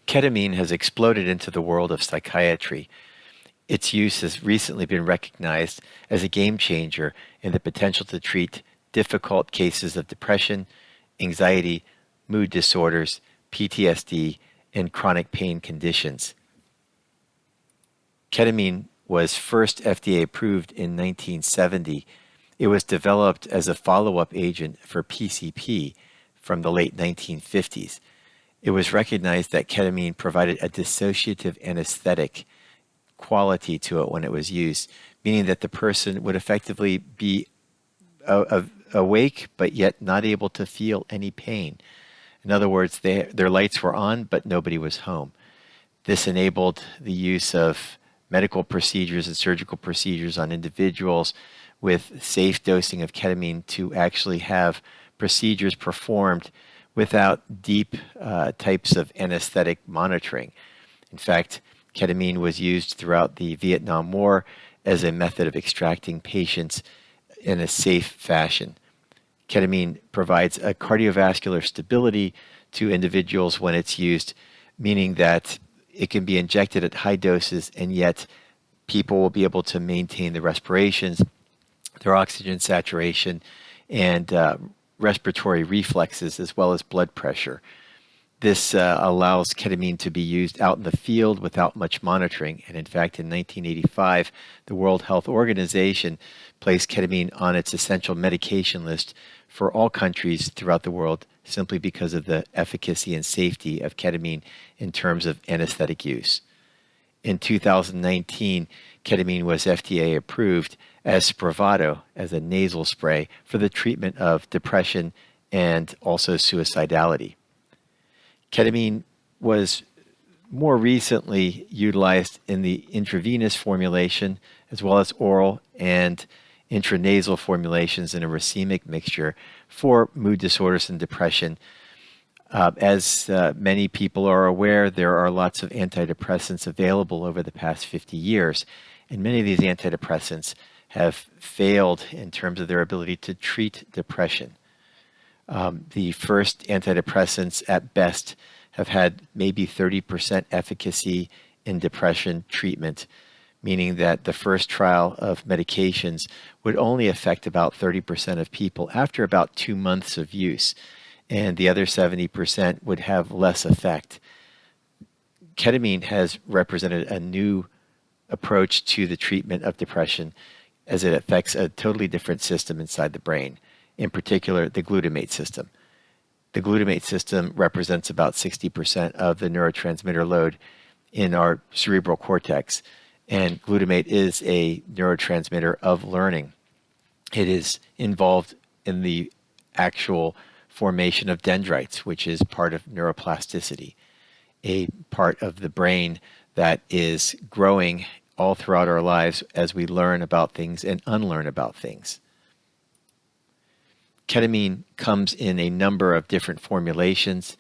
Ketamine has exploded into the world of psychiatry. Its use has recently been recognized as a game changer in the potential to treat difficult cases of depression, anxiety, mood disorders, PTSD, and chronic pain conditions. Ketamine was first FDA approved in 1970. It was developed as a follow-up agent for PCP from the late 1950s. It was recognized that ketamine provided a dissociative anesthetic quality to it when it was used, meaning that the person would effectively be awake but yet not able to feel any pain. In other words, their lights were on but nobody was home. This enabled the use of medical procedures and surgical procedures on individuals with safe dosing of ketamine to actually have procedures performed without deep types of anesthetic monitoring. In fact, ketamine was used throughout the Vietnam War as a method of extracting patients in a safe fashion. Ketamine provides a cardiovascular stability to individuals when it's used, meaning that it can be injected at high doses and yet people will be able to maintain their respirations, their oxygen saturation, and respiratory reflexes as well as blood pressure. This allows ketamine to be used out in the field without much monitoring. And in fact, in 1985, the World Health Organization placed ketamine on its essential medication list for all countries throughout the world simply because of the efficacy and safety of ketamine in terms of anesthetic use. In 2019, ketamine was FDA approved as Spravato, as a nasal spray for the treatment of depression and also suicidality. Ketamine was more recently utilized in the intravenous formulation as well as oral and intranasal formulations in a racemic mixture for mood disorders and depression. As many people are aware, there are lots of antidepressants available over the past 50 years, and many of these antidepressants have failed in terms of their ability to treat depression. The first antidepressants at best have had maybe 30% efficacy in depression treatment, meaning that the first trial of medications would only affect about 30% of people after about 2 months of use, and the other 70% would have less effect. Ketamine has represented a new approach to the treatment of depression as it affects a totally different system inside the brain, in particular the glutamate system. The glutamate system represents about 60% of the neurotransmitter load in our cerebral cortex, and glutamate is a neurotransmitter of learning. It is involved in the actual formation of dendrites, which is part of neuroplasticity, a part of the brain that is growing all throughout our lives as we learn about things and unlearn about things. Ketamine comes in a number of different formulations.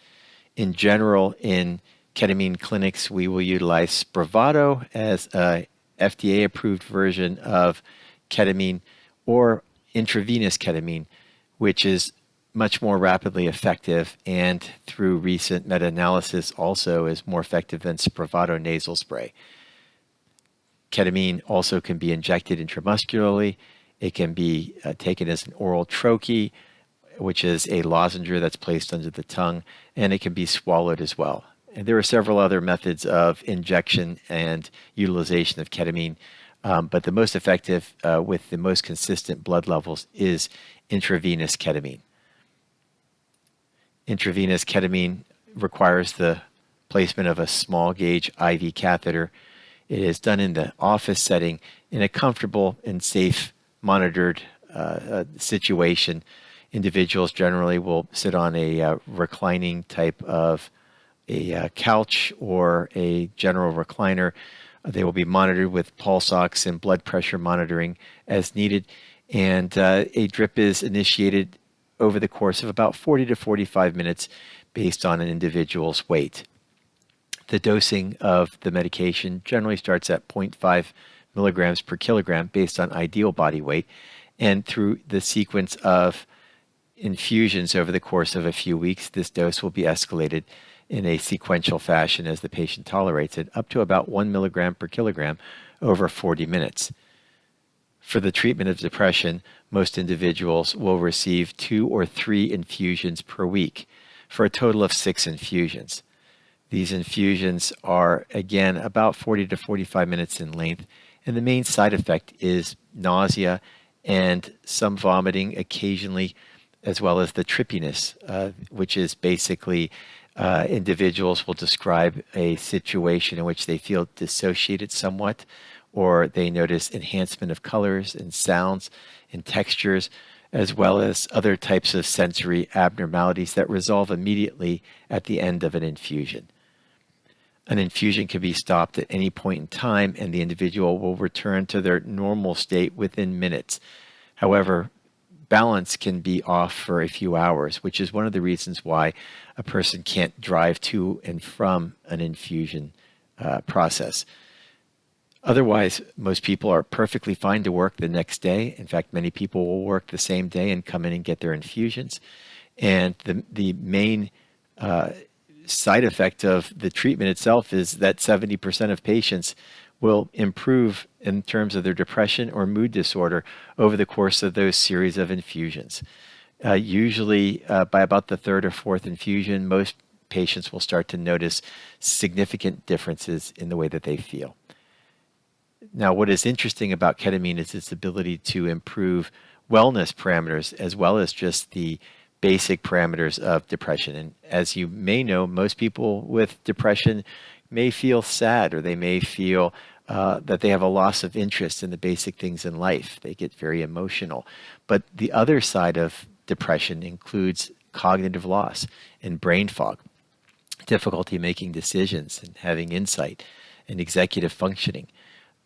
In general, in ketamine clinics, we will utilize Spravato as a FDA-approved version of ketamine, or intravenous ketamine, which is much more rapidly effective and through recent meta-analysis also is more effective than Spravato nasal spray. Ketamine also can be injected intramuscularly. It can be taken as an oral troche, which is a lozenge that's placed under the tongue, and it can be swallowed as well. And there are several other methods of injection and utilization of ketamine, but the most effective with the most consistent blood levels is intravenous ketamine. Intravenous ketamine requires the placement of a small gauge IV catheter. It is done in the office setting in a comfortable and safe monitored situation. Individuals generally will sit on a reclining type of a couch or a general recliner. They will be monitored with pulse ox and blood pressure monitoring as needed, and a drip is initiated over the course of about 40 to 45 minutes based on an individual's weight. The dosing of the medication generally starts at 0.5 milligrams per kilogram based on ideal body weight, and through the sequence of infusions over the course of a few weeks, this dose will be escalated in a sequential fashion as the patient tolerates it, up to about 1 milligram per kilogram over 40 minutes. For the treatment of depression, most individuals will receive 2 or 3 infusions per week, for a total of 6 infusions. These infusions are, again, about 40 to 45 minutes in length, and the main side effect is nausea and some vomiting occasionally, as well as the trippiness, which is basically individuals will describe a situation in which they feel dissociated somewhat, or they notice enhancement of colors and sounds and textures, as well as other types of sensory abnormalities that resolve immediately at the end of an infusion. An infusion can be stopped at any point in time, and the individual will return to their normal state within minutes. However, balance can be off for a few hours, which is one of the reasons why a person can't drive to and from an infusion process. Otherwise, most people are perfectly fine to work the next day. In fact, many people will work the same day and come in and get their infusions. And the main side effect of the treatment itself is that 70% of patients will improve in terms of their depression or mood disorder over the course of those series of infusions. Usually, by about the third or fourth infusion, most patients will start to notice significant differences in the way that they feel. Now, what is interesting about ketamine is its ability to improve wellness parameters as well as just the basic parameters of depression. And as you may know, most people with depression may feel sad, or they may feel that they have a loss of interest in the basic things in life. They get very emotional. But the other side of depression includes cognitive loss and brain fog, difficulty making decisions and having insight and executive functioning,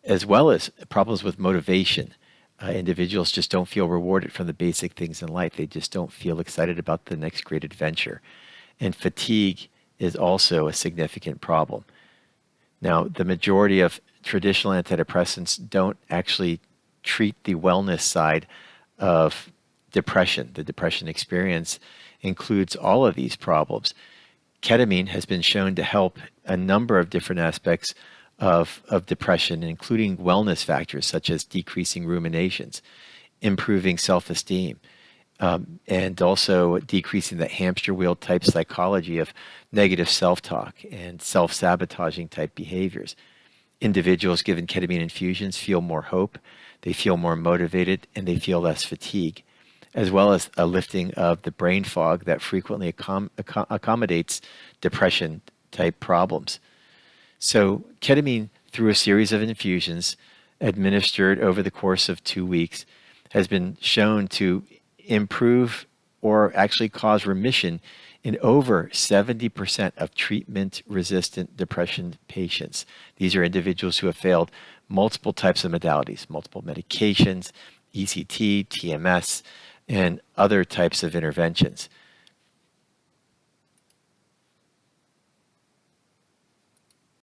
as well as problems with motivation. Individuals just don't feel rewarded from the basic things in life. They just don't feel excited about the next great adventure. And fatigue is also a significant problem. Now, the majority of traditional antidepressants don't actually treat the wellness side of depression. The depression experience includes all of these problems. Ketamine has been shown to help a number of different aspects of depression, including wellness factors such as decreasing ruminations, improving self-esteem, and also decreasing the hamster wheel type psychology of negative self-talk and self-sabotaging type behaviors. Individuals given ketamine infusions feel more hope, they feel more motivated, and they feel less fatigue, as well as a lifting of the brain fog that frequently accommodates depression type problems. So ketamine, through a series of infusions administered over the course of 2 weeks, has been shown to improve or actually cause remission in over 70% of treatment-resistant depression patients. These are individuals who have failed multiple types of modalities, multiple medications, ECT, TMS, and other types of interventions.